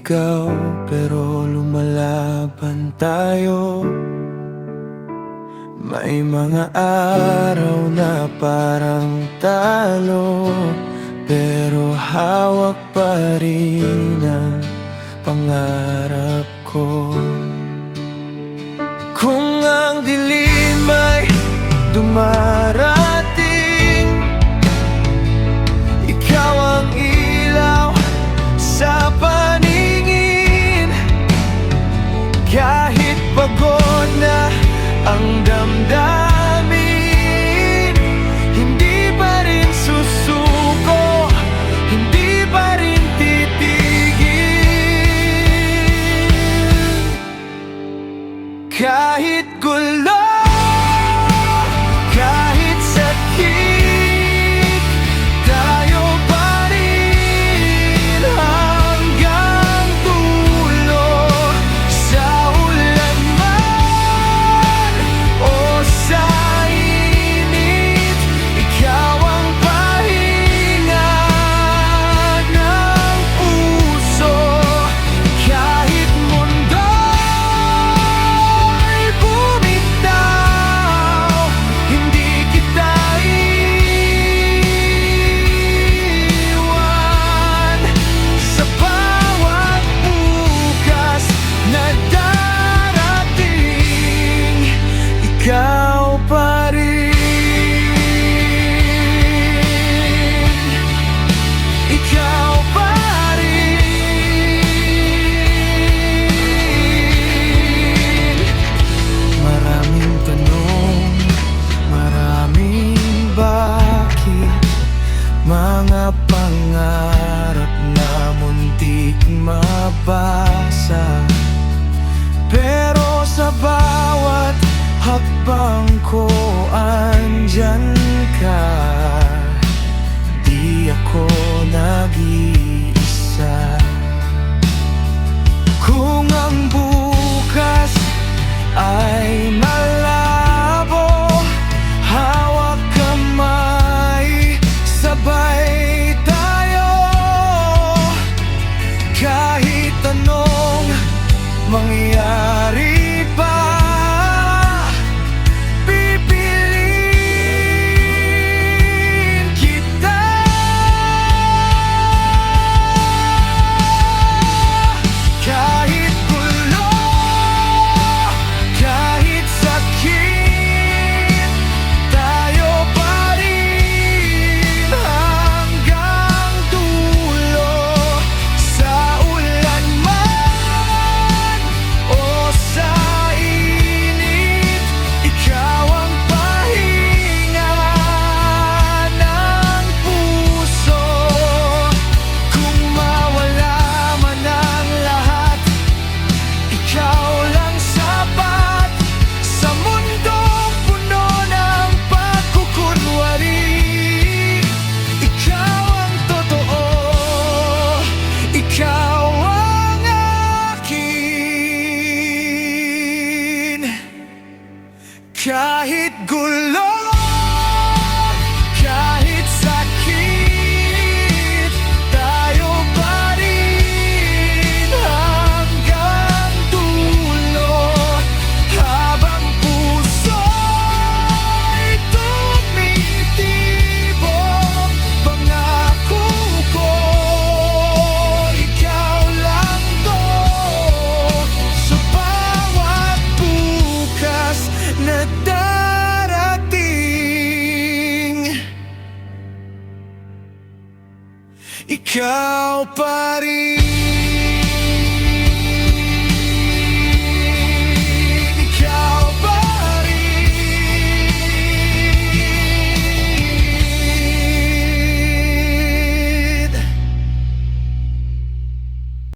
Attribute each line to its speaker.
Speaker 1: ikaw, pero lumalaban tayo. May mga araw na parang talo, pero hawak pa rin ang pangarap ko. Kung ang dilim ay dumarating, ikaw ang ilaw sa paningin. Kahit pagod na ang damdamin, hindi pa rin susuko, hindi pa rin titigil. Kahit gulo, kahit sakit, tayo pa rin hanggang dulo. Sa ulan man o sa init, ikaw ang pahinga ng puso. Kahit mundo'y bumitaw, hindi kita iiwan. Sa bawat bukas na darating, ikaw pa rin. Ikaw pa rin. Maraming tanong, maraming bakit, mga pangarap na muntik mabasa. Pero sa bawat hakbang ko andyan ka, di ako nag-iisa. Kung ang bukas ay malabo, hawak kamay, sabay tayo. Kahit anong mangyari pa, pipiliin kita. Kahit gulo, kahit sakit, tayo pa rin hanggang dulo. Sa ulan man o sa init, ikaw ang pahinga ng puso. Kung mawala man ang lahat, ikaw lang sapat. Sa mundong puno ng pagkukunwari, ikaw ang totoo, ikaw ang akin. Kahit gulo, kahit sakit, tayo pa rin hanggang dulo. Habang puso'y tumitibok, pangako ko, ikaw lang to. Sa bawat bukas na darating, ikaw pa rin.